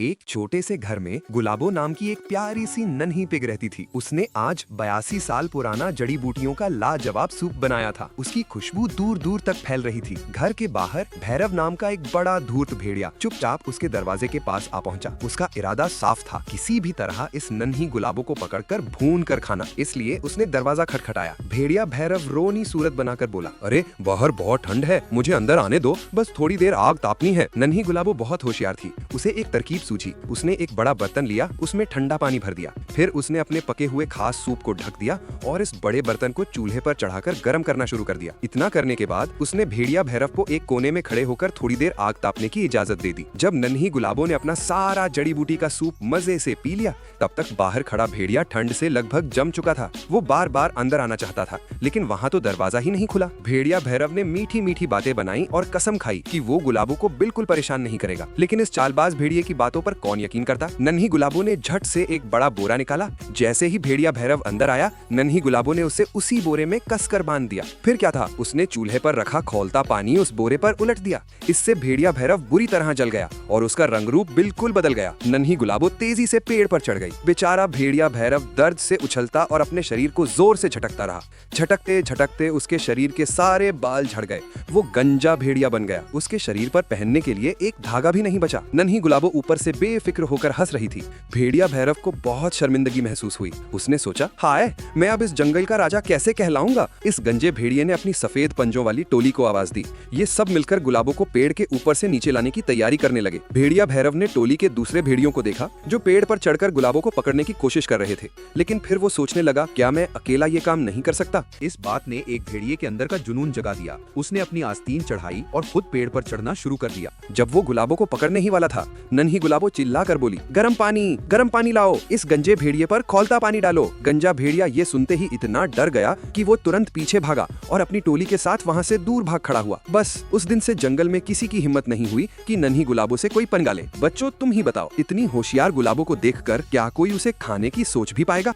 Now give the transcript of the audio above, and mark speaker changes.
Speaker 1: एक छोटे से घर में गुलाबो नाम की एक प्यारी सी नन्ही पिग रहती थी। उसने आज 82 साल पुराना जड़ी बूटियों का लाजवाब सूप बनाया था। उसकी खुशबू दूर दूर तक फैल रही थी। घर के बाहर भैरव नाम का एक बड़ा धूर्त भेड़िया चुपचाप उसके दरवाजे के पास आ पहुंचा। उसका इरादा साफ था, किसी भी तरह इस नन्ही गुलाबो को पकड़कर भून कर खाना। इसलिए उसने दरवाजा खटखटाया। भेड़िया भैरव रोनी सूरत बनाकर बोला, अरे बाहर बहुत ठंड है, मुझे अंदर आने दो, बस थोड़ी देर आग तापनी है। नन्ही गुलाबो बहुत होशियार थी। उसे एक तरकीब सूझी। उसने एक बड़ा बर्तन लिया, उसमें ठंडा पानी भर दिया। फिर उसने अपने पके हुए खास सूप को ढक दिया और इस बड़े बर्तन को चूल्हे पर चढ़ाकर गर्म करना शुरू कर दिया। इतना करने के बाद उसने भेड़िया भैरव को एक कोने में खड़े होकर थोड़ी देर आग तापने की इजाजत दे दी। जब नन्ही गुलाबो ने अपना सारा जड़ी बूटी का सूप मजे से पी लिया, तब तक बाहर खड़ा भेड़िया ठंड से लगभग जम चुका था। वो बार बार अंदर आना चाहता था, लेकिन वहाँ तो दरवाजा ही नहीं खुला। भेड़िया भैरव ने मीठी मीठी बातें बनाई और कसम खाई कि वो गुलाबो को बिल्कुल परेशान नहीं करेगा। लेकिन इस चालबाज भेड़िए की बातों पर कौन यकीन करता। नन्ही गुलाबो ने झट से एक बड़ा बोरा निकाला। जैसे ही भेड़िया भैरव अंदर आया, नन्ही गुलाबो ने उसे उसी बोरे में कसकर बांध दिया। फिर क्या था, उसने चूल्हे पर रखा खौलता पानी उस बोरे पर उलट दिया। इससे भेड़िया भैरव बुरी तरह जल गया और उसका रंग रूप बिल्कुल बदल गया। नन्ही गुलाबो तेजी से पेड़ पर चढ़ गई। बेचारा भेड़िया भैरव दर्द से उछलता और अपने शरीर को जोर से झटकता रहा। झटकते झटकते उसके शरीर के सारे बाल झड़ गए। वो गंजा भेड़िया बन गया। उसके शरीर पर पहनने के लिए एक धागा भी नहीं बचा। नन्ही गुलाबो ऊपर से बेफिक्र होकर हंस रही थी। भेड़िया भैरव को बहुत शर्मिंदगी महसूस हुई। उसने सोचा, हाय, मैं अब इस जंगल का राजा कैसे कहलाऊंगा। इस गंजे भेड़िए ने अपनी सफेद पंजों वाली टोली को आवाज दी। ये सब मिलकर गुलाबो को पेड़ के ऊपर से नीचे लाने की तैयारी करने लगे। भेड़िया भैरव ने टोली के दूसरे भेड़ियों को देखा जो पेड़ पर चढ़कर गुलाबो को पकड़ने की कोशिश कर रहे थे। लेकिन फिर वो सोचने लगा, क्या मैं अकेला ये काम नहीं कर सकता।
Speaker 2: इस बात ने एक भेड़िए के अंदर का जुनून जगा दिया। उसने अपनी आस्तीन चढ़ाई और खुद पेड़ पर चढ़ना शुरू कर दिया।
Speaker 1: जब वो गुलाबो को पकड़ने ही वाला था, नन्ही गुलाबो चिल्ला कर बोली, गरम पानी लाओ, इस गंजे भेड़िए पर खौलता पानी डालो। गंजा भेड़िया ये सुनते ही इतना डर गया कि वो तुरंत पीछे भागा और अपनी टोली के साथ वहाँ से दूर भाग खड़ा हुआ। बस उस दिन से जंगल में किसी की हिम्मत नहीं हुई कि नन्ही गुलाबो से कोई पंगा ले। बच्चों, तुम ही बताओ, इतनी होशियार गुलाबो को देखकर क्या कोई उसे खाने की सोच भी पाएगा।